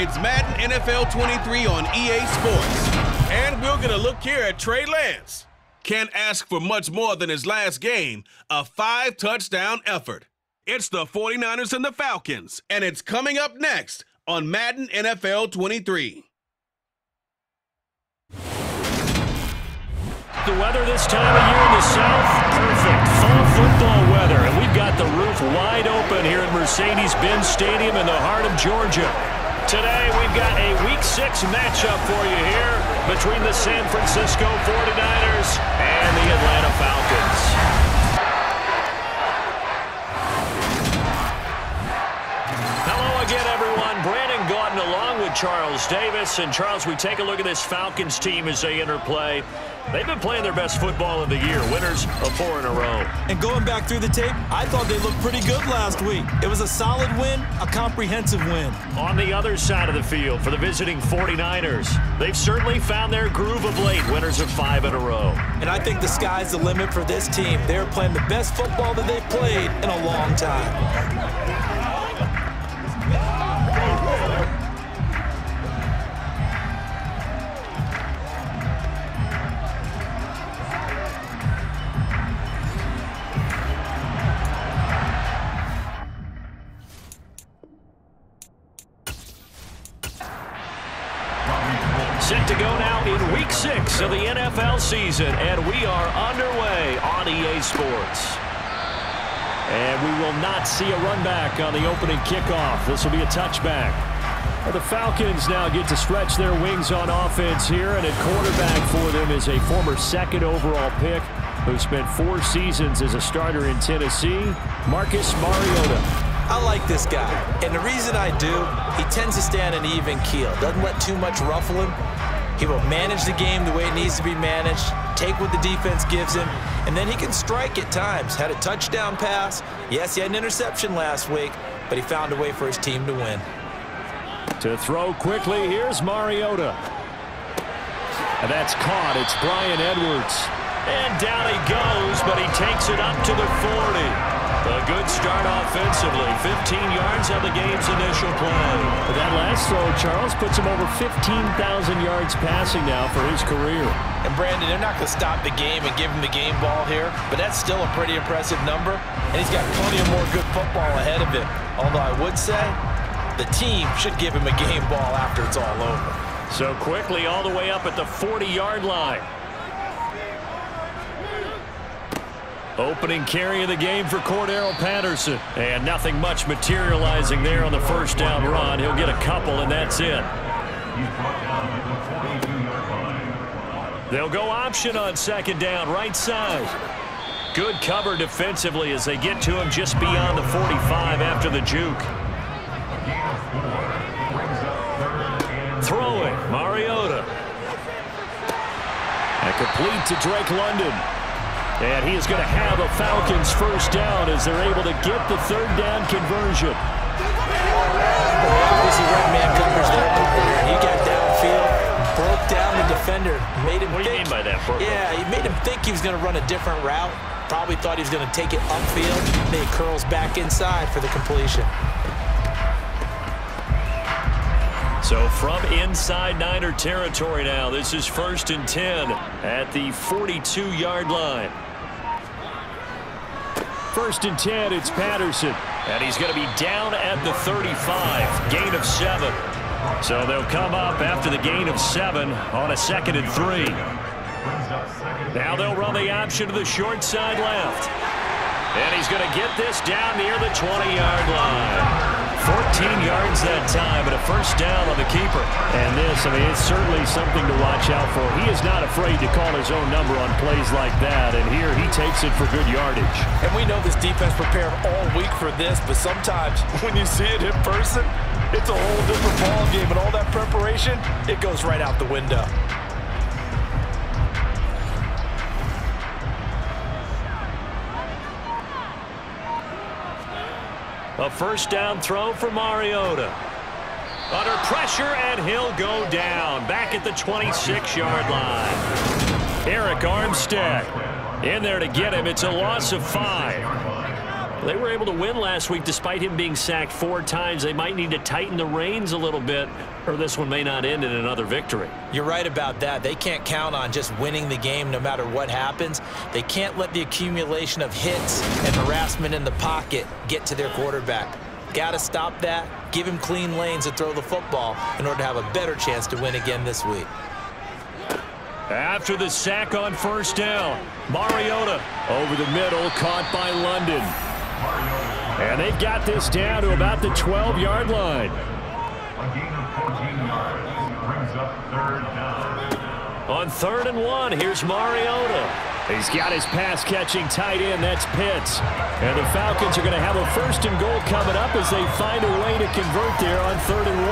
It's Madden NFL 23 on EA Sports. And we're going to look here at Trey Lance. Can't ask for much more than his last game, a 5-touchdown effort. It's the 49ers and the Falcons, and it's coming up next on Madden NFL 23. The weather this time of year in the South, perfect. Fall football weather, and we've got the roof wide open here at Mercedes-Benz Stadium in the heart of Georgia. Today, we've got a Week 6 matchup for you here between the San Francisco 49ers and the Atlanta Falcons. Hello again, everyone. Brandon Gordon along with Charles Davis. And, Charles, we take a look at this Falcons team as they enter play. They've been playing their best football of the year, winners of 4 in a row. And going back through the tape, I thought they looked pretty good last week. It was a solid win, a comprehensive win. On the other side of the field for the visiting 49ers, they've certainly found their groove of late, winners of 5 in a row. And I think the sky's the limit for this team. They're playing the best football that they've played in a long time. Set to go now in Week 6 of the NFL season, and we are underway on EA Sports. And we will not see a run back on the opening kickoff. This will be a touchback. Well, the Falcons now get to stretch their wings on offense here, and at quarterback for them is a former 2nd overall pick who spent 4 seasons as a starter in Tennessee, Marcus Mariota. I like this guy, and the reason I do, he tends to stay on an even keel, doesn't let too much ruffle him. He will manage the game the way it needs to be managed, take what the defense gives him, and then he can strike at times. Had a touchdown pass. Yes, he had an interception last week, but he found a way for his team to win. To throw quickly, here's Mariota. And that's caught. It's Bryan Edwards. And down he goes, but he takes it up to the 40. A good start offensively. 15 yards on the game's initial play. But that last throw, Charles, puts him over 15,000 yards passing now for his career. And Brandon, they're not going to stop the game and give him the game ball here, but that's still a pretty impressive number, and he's got plenty of more good football ahead of him. Although I would say the team should give him a game ball after it's all over. So quickly all the way up at the 40-yard line. Opening carry of the game for Cordero Patterson. And nothing much materializing there on the first down run. He'll get a couple, and that's it. They'll go option on 2nd down, right side. Good cover defensively as they get to him just beyond the 45 after the juke. Throwing, Mariota. And complete to Drake London. And he is going to have a Falcons first down as they're able to get the 3rd down conversion. Obviously, red man coverage there. He got downfield, broke down the defender, made him What do you mean by that, Brooke? Yeah, he made him think he was going to run a different route. Probably thought he was going to take it upfield. Then he curls back inside for the completion. So from inside Niner territory now, this is 1st and 10 at the 42-yard line. 1st and 10, it's Patterson. And he's going to be down at the 35, gain of 7. So they'll come up after the gain of 7 on a 2nd and 3. Now they'll run the option to the short side left. And he's going to get this down near the 20-yard line. 14 yards that time, but a first down on the keeper. And this, I mean, it's certainly something to watch out for. He is not afraid to call his own number on plays like that, and here he takes it for good yardage. And we know this defense prepared all week for this, but sometimes when you see it in person, it's a whole different ball game, and all that preparation, it goes right out the window. A first down throw for Mariota. Under pressure, and he'll go down. Back at the 26-yard line. Eric Armstead in there to get him. It's a loss of 5. They were able to win last week despite him being sacked 4 times. They might need to tighten the reins a little bit, or this one may not end in another victory. You're right about that. They can't count on just winning the game no matter what happens. They can't let the accumulation of hits and harassment in the pocket get to their quarterback. Got to stop that, give him clean lanes to throw the football in order to have a better chance to win again this week. After the sack on first down, Mariota over the middle, caught by London. And they've got this down to about the 12-yard line. A gain of 14 yards brings up 3rd down. On 3rd and 1, here's Mariota. He's got his pass-catching tight end, that's Pitts. And the Falcons are going to have a 1st and goal coming up as they find a way to convert there on 3rd and 1.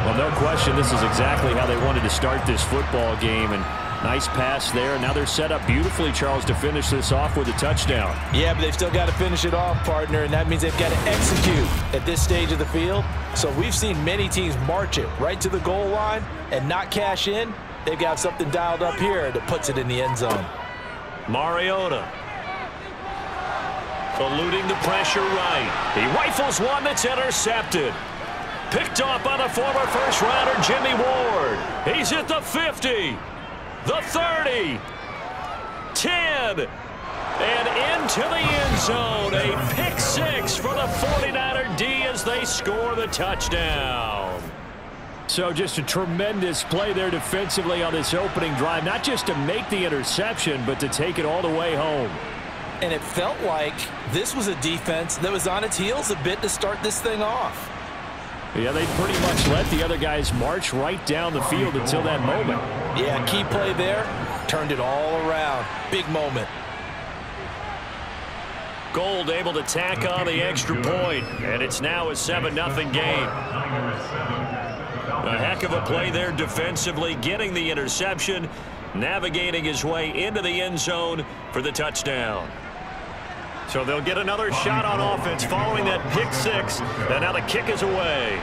Well, no question, this is exactly how they wanted to start this football game. And nice pass there. Now they're set up beautifully, Charles, to finish this off with a touchdown. Yeah, but they've still got to finish it off, partner, and that means they've got to execute at this stage of the field. So we've seen many teams march it right to the goal line and not cash in. They've got something dialed up here that puts it in the end zone. Mariota eluding the pressure right. He rifles one that's intercepted. Picked off by the former first-rounder Jimmy Ward. He's at the 50. The 30, 10, and into the end zone. A pick 6 for the 49er D as they score the touchdown. So just a tremendous play there defensively on this opening drive, not just to make the interception, but to take it all the way home. And it felt like this was a defense that was on its heels a bit to start this thing off. Yeah, they pretty much let the other guys march right down the field until that moment. Yeah, key play there, turned it all around. Big moment. Gold able to tack on the extra point, and it's now a 7-0 game. A heck of a play there defensively, getting the interception, navigating his way into the end zone for the touchdown. So they'll get another shot on offense following that pick 6, and now the kick is away.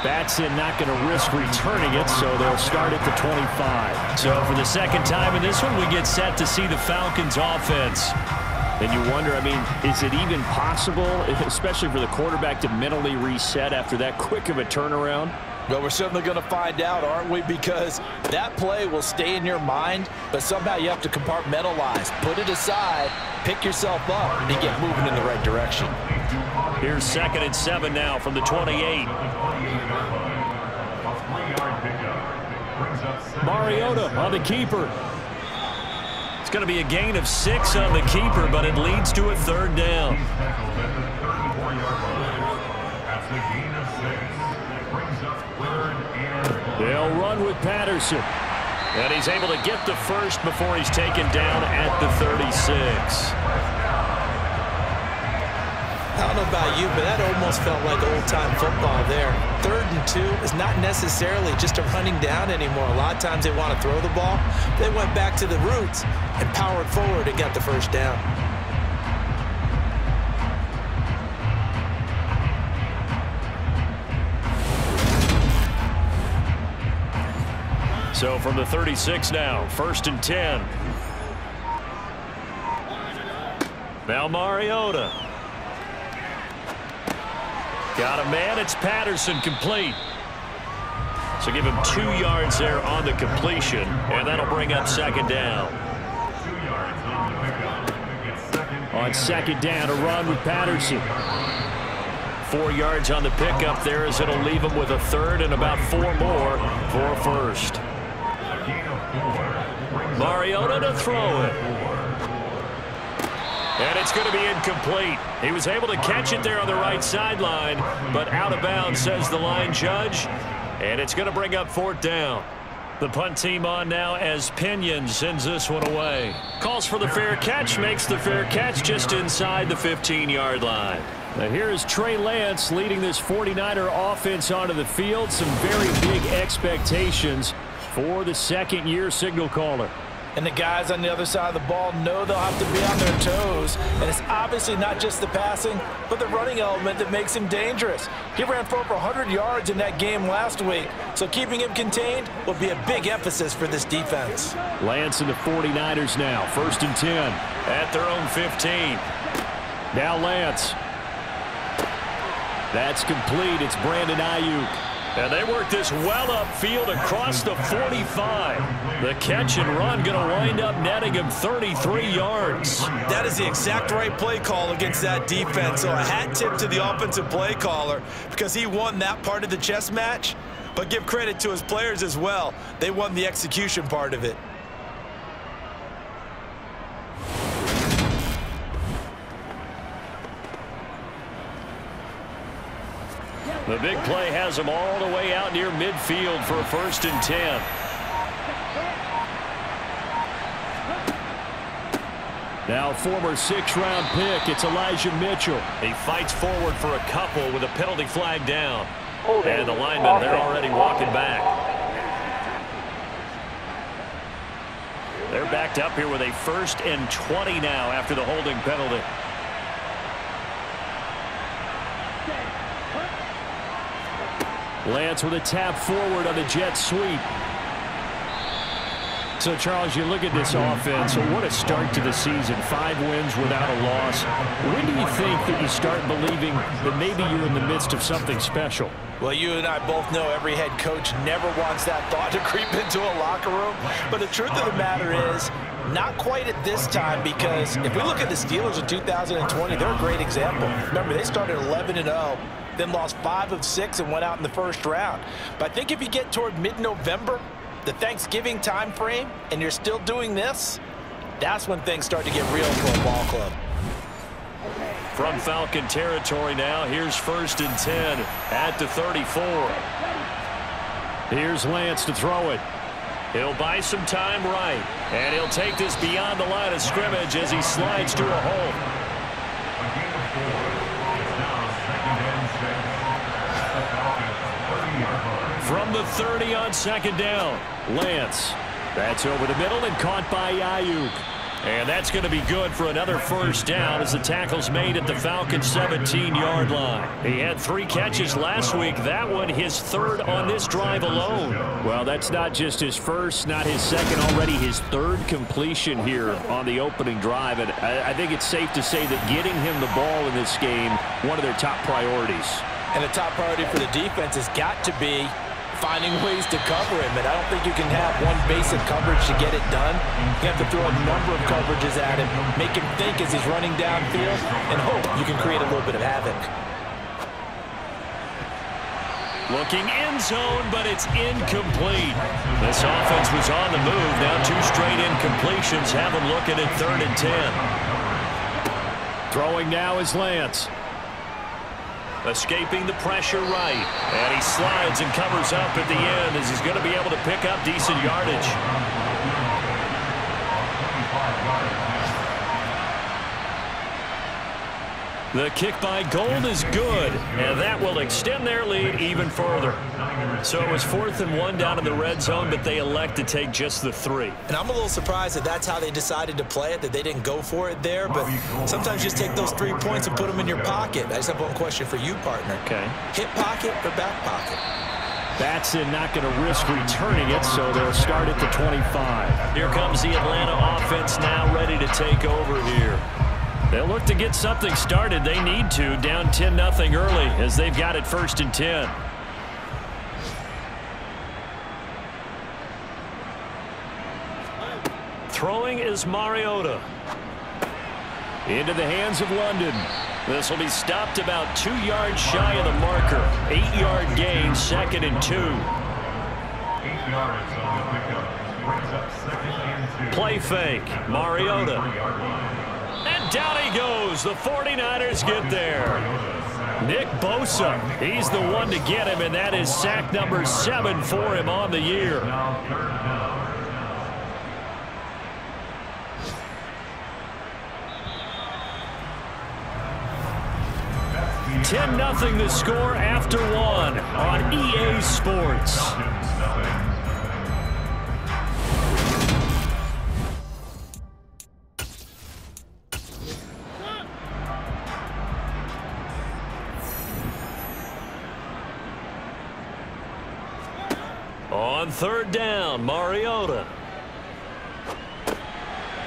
Batson not going to risk returning it, so they'll start at the 25. So for the second time in this one, we get set to see the Falcons offense. And you wonder, I mean, is it even possible, especially for the quarterback, to mentally reset after that quick of a turnaround? Well, we're certainly going to find out, aren't we? Because that play will stay in your mind, but somehow you have to compartmentalize. Put it aside, pick yourself up, and get moving in the right direction. Here's 2nd and 7 now from the 28. Mariota on the keeper. It's going to be a gain of 6 on the keeper, but it leads to a 3rd down. They'll run with Patterson. And he's able to get the first before he's taken down at the 36. I don't know about you, but that almost felt like old-time football there. 3rd and 2 is not necessarily just a running down anymore. A lot of times they want to throw the ball. They went back to the roots and powered forward and got the first down. So from the 36 now, 1st and 10. Now Mariota. Got a man, it's Patterson, complete. So give him 2 yards there on the completion, and that'll bring up 2nd down. On 2nd down, a run with Patterson. 4 yards on the pickup there as it'll leave him with a 3rd and about 4 more for a 1st. Mariota to throw it. And it's going to be incomplete. He was able to catch it there on the right sideline, but out of bounds, says the line judge. And it's going to bring up 4th down. The punt team on now as Pinion sends this one away. Calls for the fair catch, makes the fair catch just inside the 15-yard line. Now here's Trey Lance leading this 49er offense onto the field. Some very big expectations for the second-year signal caller. And the guys on the other side of the ball know they'll have to be on their toes. And it's obviously not just the passing, but the running element that makes him dangerous. He ran for over 100 yards in that game last week, so keeping him contained will be a big emphasis for this defense. Lance and the 49ers now, 1st and 10. At their own 15. Now Lance. That's complete. It's Brandon Ayuk. And they work this well upfield across the 45. The catch and run going to wind up netting him 33 yards. That is the exact right play call against that defense. So a hat tip to the offensive play caller because he won that part of the chess match. But give credit to his players as well. They won the execution part of it. The big play has him all the way out near midfield for a 1st and 10. Now former 6th-round pick, it's Elijah Mitchell. He fights forward for a couple with a penalty flag down. And the linemen, they're already walking back. They're backed up here with a 1st and 20 now after the holding penalty. Lance with a tap forward on the jet sweep. So, Charles, you look at this offense, so what a start to the season. 5 wins without a loss. When do you think that you start believing that maybe you're in the midst of something special? Well, you and I both know every head coach never wants that thought to creep into a locker room. But the truth of the matter is, not quite at this time, because if we look at the Steelers in 2020, they're a great example. Remember, they started 11-0. Then lost 5 of 6 and went out in the 1st round. But I think if you get toward mid-November, the Thanksgiving time frame, and you're still doing this, that's when things start to get real for a ball club. From Falcon territory now, here's 1st and 10 at the 34. Here's Lance to throw it. He'll buy some time right, and he'll take this beyond the line of scrimmage as he slides to a hole. From the 30 on 2nd down, Lance. That's over the middle and caught by Ayuk. And that's going to be good for another 1st down as the tackle's made at the Falcons' 17-yard line. He had 3 catches last week. That one his 3rd on this drive alone. Well, that's not just his 1st, not his 2nd, already his 3rd completion here on the opening drive. And I think it's safe to say that getting him the ball in this game, one of their top priorities. And the top priority for the defense has got to be finding ways to cover him. And I don't think you can have one basic coverage to get it done. You have to throw a number of coverages at him, make him think as he's running downfield, and hope you can create a little bit of havoc. Looking end zone, but it's incomplete. This offense was on the move. Now 2 straight incompletions have them looking at 3rd and 10. Throwing now is Lance. Escaping the pressure right. And he slides and covers up at the end as he's going to be able to pick up decent yardage. The kick by Gold is good, and that will extend their lead even further. So it was 4th and 1 down in the red zone, but they elect to take just the 3. And I'm a little surprised that that's how they decided to play it, that they didn't go for it there. But sometimes you just take those 3 points and put them in your pocket. I just have one question for you, partner. Okay. Hip pocket or back pocket? Batson not going to risk returning it, so they'll start at the 25. Here comes the Atlanta offense now ready to take over here. They'll look to get something started. They need to, down 10-0 early as they've got it 1st and 10. Throwing is Mariota. Into the hands of London. This will be stopped about 2 yards shy of the marker. 8-yard gain, 2nd and 2. 8 yards on the pickup. Brings up 2nd and 2. Play fake. Mariota. And down he goes. The 49ers get there. Nick Bosa, he's the one to get him, and that is sack number 7 for him on the year. 10-0 the score after 1 on EA Sports. On third down, Mariota.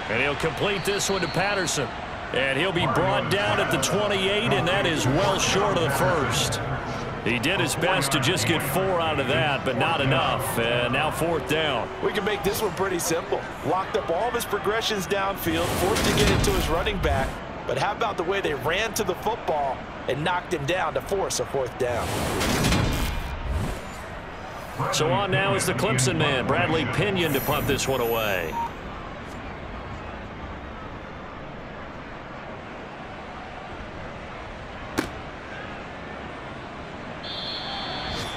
And he'll complete this one to Patterson. And he'll be brought down at the 28, and that is well short of the first. He did his best to just get 4 out of that, but not enough. And now fourth down. We can make this one pretty simple. Locked up all of his progressions downfield, forced to get it to his running back. But how about the way they ran to the football and knocked him down to force a fourth down? So on now is the Clemson man, Bradley Pinion, to punt this one away.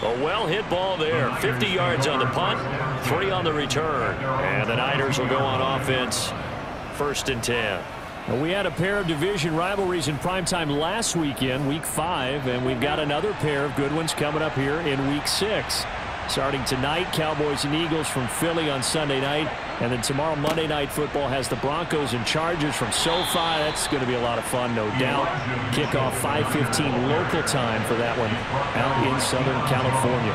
A well-hit ball there. 50 yards on the punt, 3 on the return. And the Niners will go on offense, 1st and 10. Well, we had a pair of division rivalries in primetime last weekend, Week 5, and we've got another pair of good ones coming up here in Week 6. Starting tonight, Cowboys and Eagles from Philly on Sunday night. And then tomorrow, Monday Night Football has the Broncos and Chargers from SoFi. That's going to be a lot of fun, no doubt. Kickoff 5:15 local time for that one out in Southern California.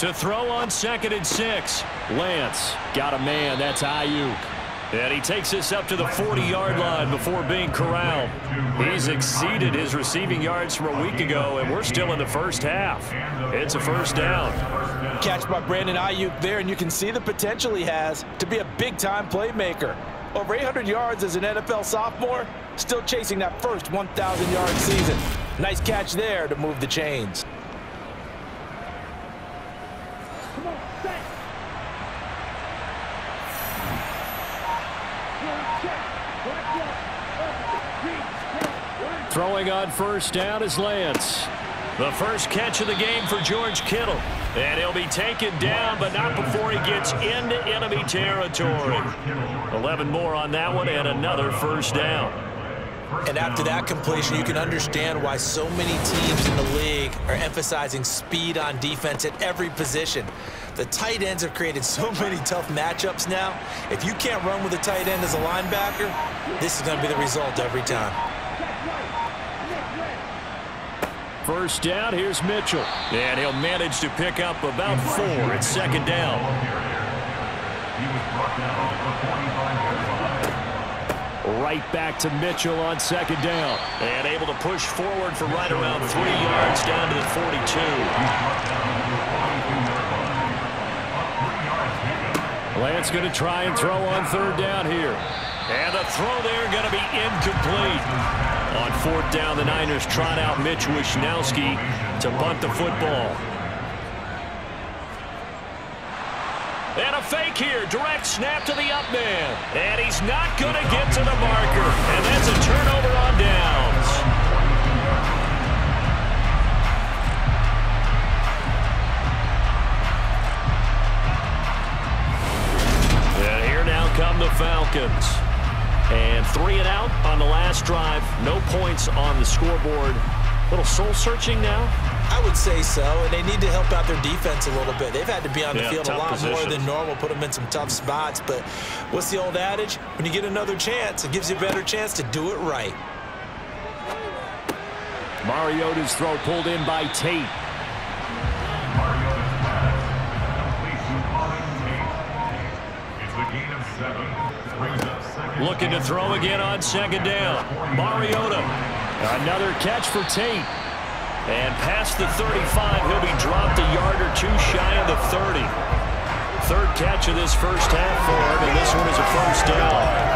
To throw on 2nd and 6. Lance got a man. That's Ayuk. And he takes this up to the 40-yard line before being corralled. He's exceeded his receiving yards from a week ago, and we're still in the first half. It's a 1st down. Catch by Brandon Ayuk there, and you can see the potential he has to be a big-time playmaker. Over 800 yards as an NFL sophomore, still chasing that first 1,000-yard season. Nice catch there to move the chains. Throwing on 1st down is Lance. The first catch of the game for George Kittle. And he'll be taken down, but not before he gets into enemy territory. 11 more on that one, and another 1st down. And after that completion, you can understand why so many teams in the league are emphasizing speed on defense at every position. The tight ends have created so many tough matchups now. If you can't run with a tight end as a linebacker, this is going to be the result every time. 1st down, here's Mitchell. And he'll manage to pick up about 4. It's 2nd down. He was brought down at the 45-yard line. Right back to Mitchell on 2nd down. And able to push forward for right around 3 yards down to the 42. Lance going to try and throw on 3rd down here. And the throw there going to be incomplete. On 4th down, the Niners trot out Mitch Wishnowski to punt the football. And a fake here. Direct snap to the up man. And he's not going to get to the marker. And that's a turnover on downs. And here now come the Falcons. And 3 and out on the last drive. No points on the scoreboard. A little soul-searching now? I would say so, and they need to help out their defense a little bit. They've had to be on the field a lot more than normal, put them in some tough spots. But what's the old adage? When you get another chance, it gives you a better chance to do it right. Mariota's throw pulled in by Tate. Mariota's pass. Complete to Tate. It's a gain of 7. Brings up 2nd. Looking to throw again on 2nd down. Mariota. Another catch for Tate. And past the 35, he'll be dropped a yard or 2 shy of the 30. 3rd catch of this first half for him, and this one is a 1st down.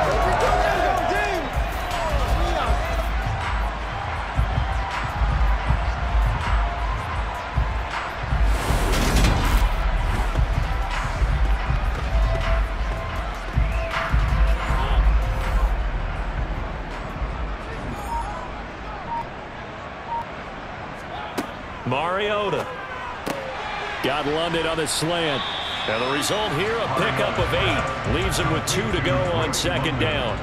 Mariota. Got London on the slant. And the result here, a pickup of 8. Leaves him with 2 to go on 2nd down.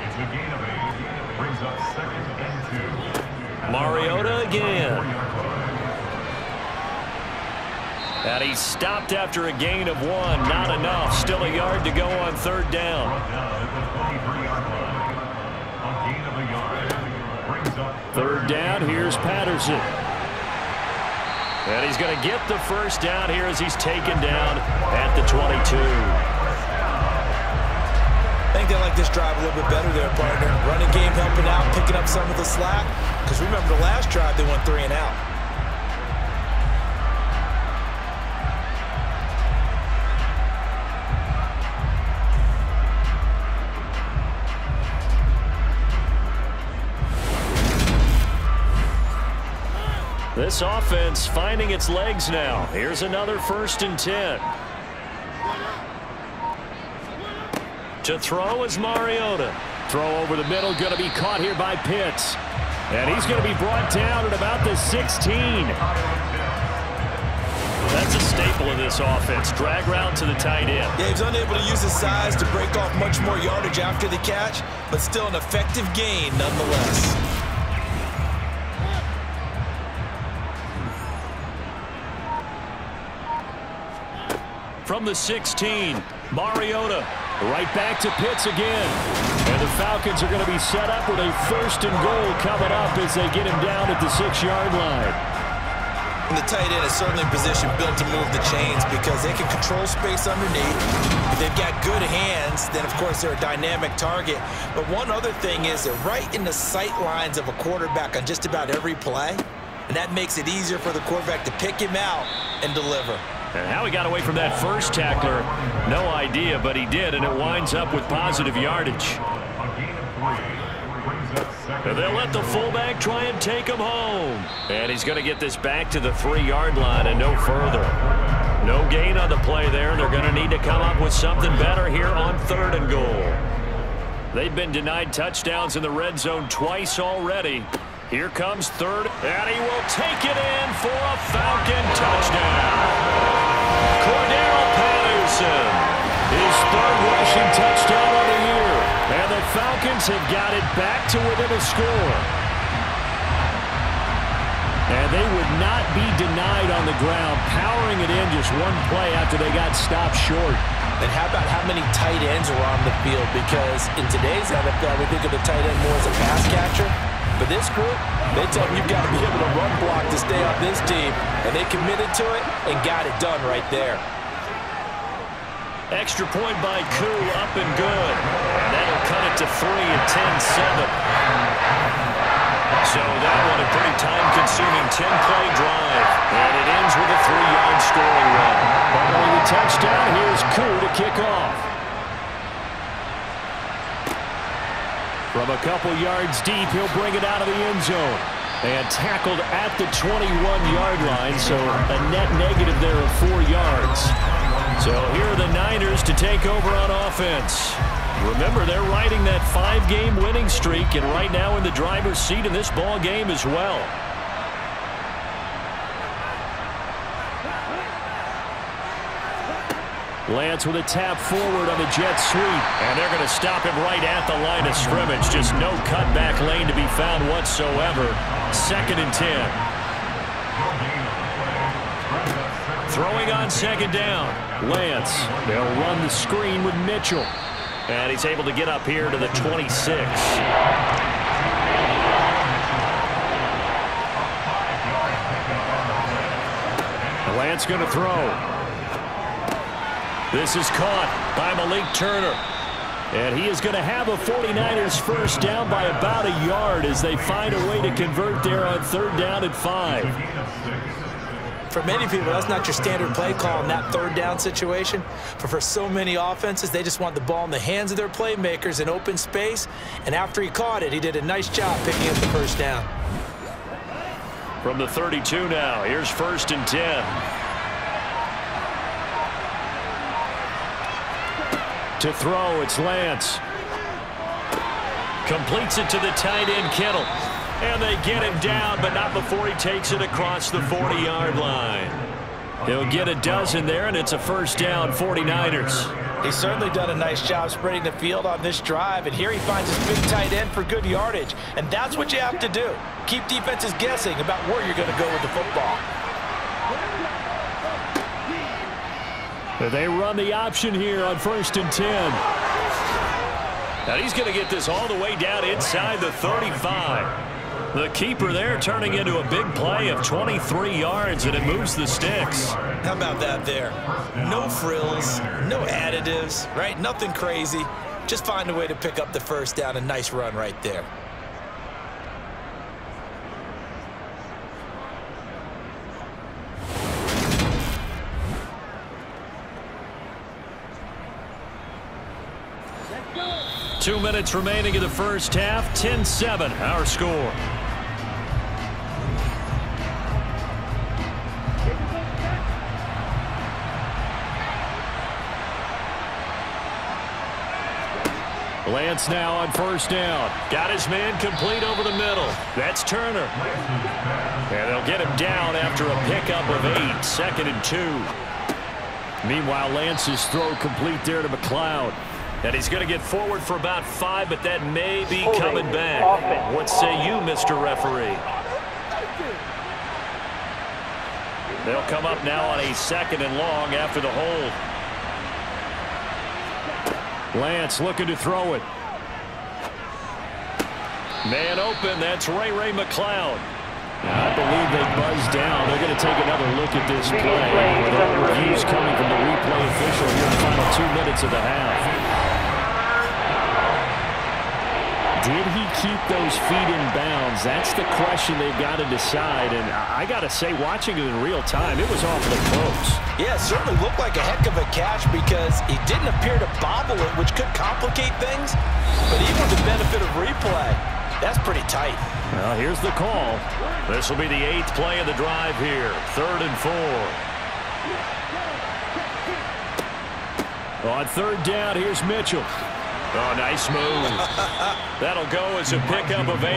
It's a gain of 8. Brings up 2nd and 2. Mariota again. And he's stopped after a gain of 1. Not enough. Still a yard to go on 3rd down. Down at the 23-yard line. A gain of a yard. Brings up 3rd down, here's Patterson. And he's going to get the first down here as he's taken down at the 22. I think they like this drive a little bit better there, partner. Running game helping out, picking up some of the slack. Because remember the last drive, they went 3 and out. This offense finding its legs now. Here's another 1st and 10. To throw is Mariota. Throw over the middle, going to be caught here by Pitts. And he's going to be brought down at about the 16. That's a staple of this offense. Drag route to the tight end. Yeah, he's unable to use his size to break off much more yardage after the catch, but still an effective gain nonetheless. From the 16, Mariota. Right back to Pitts again. And the Falcons are going to be set up with a 1st and goal coming up as they get him down at the 6-yard line. And the tight end is certainly in position built to move the chains because they can control space underneath. If they've got good hands, then of course they're a dynamic target. But one other thing is they're right in the sight lines of a quarterback on just about every play. And that makes it easier for the quarterback to pick him out and deliver. And how he got away from that first tackler, no idea, but he did, and it winds up with positive yardage. And they'll let the fullback try and take him home. And he's going to get this back to the 3-yard line and no further. No gain on the play there. They're going to need to come up with something better here on 3rd and goal. They've been denied touchdowns in the red zone twice already. Here comes 3rd, and he will take it in for a Falcon touchdown. Cordero Patterson, his 3rd rushing touchdown of the year. And the Falcons have got it back to within a score. And they would not be denied on the ground, powering it in just one play after they got stopped short. And how about how many tight ends are on the field? Because in today's NFL, we think of the tight end more as a pass catcher. But this group, they tell them you've got to be able to run block to stay on this team. And they committed to it and got it done right there. Extra point by Koo, up and good. And that'll cut it to 3 at 10-7. So that one a pretty time-consuming 10-play drive. And it ends with a 3-yard scoring run. Following the touchdown, here's Koo to kick off. From a couple yards deep, he'll bring it out of the end zone. And tackled at the 21-yard line, so a net negative there of 4 yards. So here are the Niners to take over on offense. Remember, they're riding that 5-game winning streak, and right now in the driver's seat in this ball game as well. Lance with a tap forward on the jet sweep. And they're going to stop him right at the line of scrimmage. Just no cutback lane to be found whatsoever. 2nd and 10. Throwing on 2nd down. Lance. They'll run the screen with Mitchell. And he's able to get up here to the 26. Lance going to throw. This is caught by Malik Turner. And he is going to have a 49ers first down by about a yard as they find a way to convert there on 3rd down and 5. For many people, that's not your standard play call in that 3rd down situation. But for so many offenses, they just want the ball in the hands of their playmakers in open space. And after he caught it, he did a nice job picking up the first down. From the 32 now, here's 1st and 10. To throw, it's Lance. Completes it to the tight end, Kittle. And they get him down, but not before he takes it across the 40-yard line. He'll get a dozen there, and it's a first down, 49ers. He's certainly done a nice job spreading the field on this drive, and here he finds his big tight end for good yardage. And that's what you have to do. Keep defenses guessing about where you're going to go with the football. They run the option here on 1st and 10. And he's going to get this all the way down inside the 35. The keeper there turning into a big play of 23 yards, and it moves the sticks. How about that there? No frills, no additives, right? Nothing crazy. Just find a way to pick up the first down. A nice run right there. Two minutes remaining in the first half. 10-7, our score. Lance now on first down. Got his man complete over the middle. That's Turner. And they'll get him down after a pickup of 8. 2nd and 2. Meanwhile, Lance's throw complete there to McLeod. And he's going to get forward for about 5, but that may be coming back. What say you, Mr. Referee? They'll come up now on a 2nd and long after the hold. Lance looking to throw it. Man open. That's Ray McLeod. I believe they buzzed down. They're going to take another look at this play. With all reviews coming from the replay official here in the final 2 minutes of the half. Did he keep those feet in bounds? That's the question they've got to decide. And I got to say, watching it in real time, it was awfully close. Yeah, it certainly looked like a heck of a catch because he didn't appear to bobble it, which could complicate things. But even with the benefit of replay, that's pretty tight. Well, here's the call. This will be the 8th play of the drive here. 3rd and 4. On 3rd down, here's Mitchell. Oh, nice move. That'll go as a pickup of 8.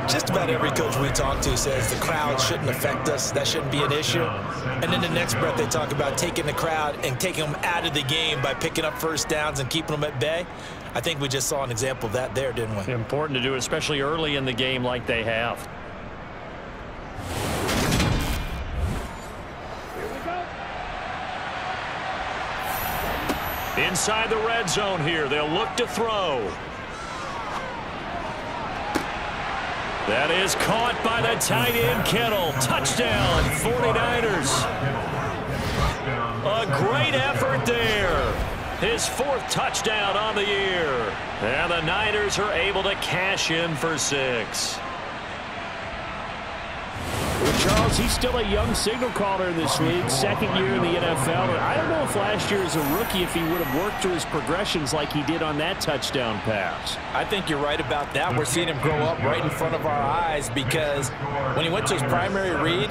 Just about every coach we talk to says the crowd shouldn't affect us. That shouldn't be an issue. And in the next breath, they talk about taking the crowd and taking them out of the game by picking up first downs and keeping them at bay. I think we just saw an example of that there, didn't we? Important to do, especially early in the game like they have. Inside the red zone here, they'll look to throw. That is caught by the tight end, Kittle. Touchdown, 49ers. A great effort there. His 4th touchdown on the year. And the Niners are able to cash in for 6. Well, Charles, he's still a young signal caller in this league, 2nd year in the NFL. And I don't know if last year as a rookie, if he would have worked through his progressions like he did on that touchdown pass. I think you're right about that. We're seeing him grow up right in front of our eyes because when he went to his primary read,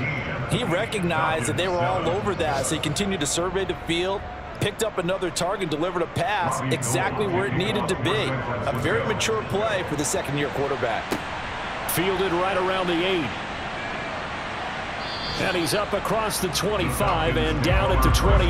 he recognized that they were all over that. So he continued to survey the field, picked up another target, delivered a pass exactly where it needed to be. A very mature play for the 2nd-year quarterback. Fielded right around the 8. And he's up across the 25 and down at the 28.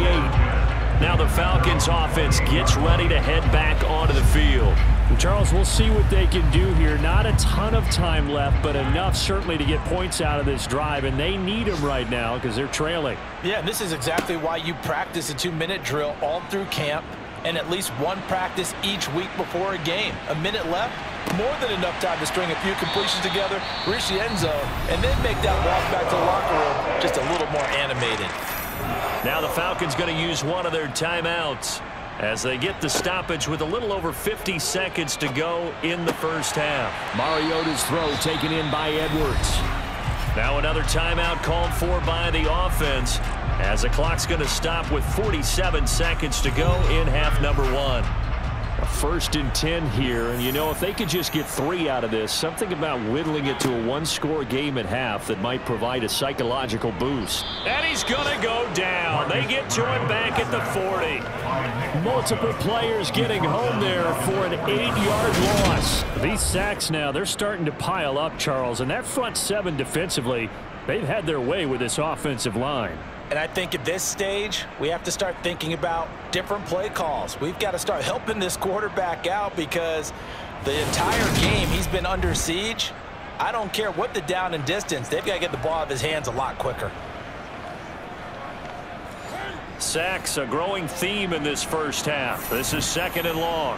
Now the Falcons offense gets ready to head back onto the field. And Charles, we'll see what they can do here. Not a ton of time left, but enough certainly to get points out of this drive, and they need them right now because they're trailing. Yeah, and this is exactly why you practice a 2-minute drill all through camp and at least one practice each week before a game. A minute left, more than enough time to string a few completions together, reach the end zone, and then make that walk back to the locker room just a little more animated. Now the Falcons going to use one of their timeouts as they get the stoppage with a little over 50 seconds to go in the first half. Mariota's throw taken in by Edwards. Now another timeout called for by the offense as the clock's going to stop with 47 seconds to go in half number 1. A 1st and 10 here, and you know, if they could just get 3 out of this, something about whittling it to a 1-score game at half that might provide a psychological boost. And he's going to go down. They get to him back at the 40. Multiple players getting home there for an 8-yard loss. These sacks now, they're starting to pile up, Charles, and that front 7 defensively, they've had their way with this offensive line. And I think at this stage, we have to start thinking about different play calls. We've got to start helping this quarterback out because the entire game he's been under siege. I don't care what the down and distance. They've got to get the ball out of his hands a lot quicker. Sacks, a growing theme in this first half. This is 2nd and long.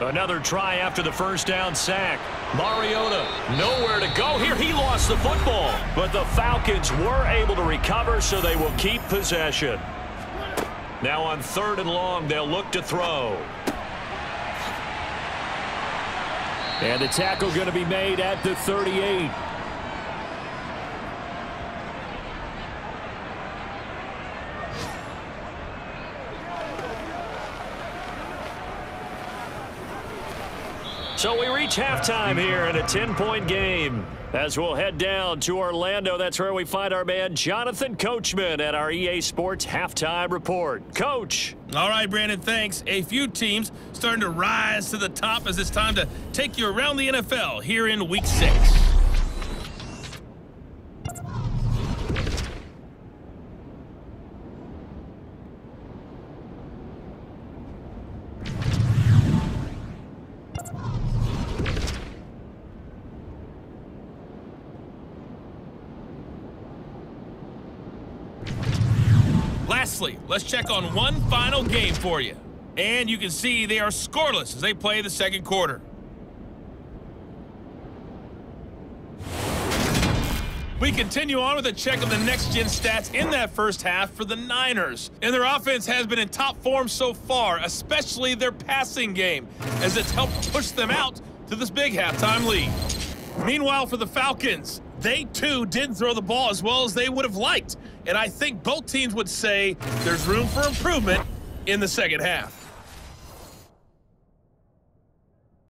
Another try after the first down sack. Mariota, nowhere to go here. He lost the football, but the Falcons were able to recover, so they will keep possession. Now on 3rd and long, they'll look to throw. And the tackle going to be made at the 38. So we reach halftime here in a 10-point game. As we'll head down to Orlando, that's where we find our man Jonathan Coachman at our EA Sports Halftime Report. Coach. All right, Brandon, thanks. A few teams starting to rise to the top as it's time to take you around the NFL here in Week 6. Lastly, let's check on one final game for you. And you can see they are scoreless as they play the second quarter. We continue on with a check of the next-gen stats in that first half for the Niners. And their offense has been in top form so far, especially their passing game, as it's helped push them out to this big halftime lead. Meanwhile, for the Falcons, they too didn't throw the ball as well as they would have liked. And I think both teams would say there's room for improvement in the second half.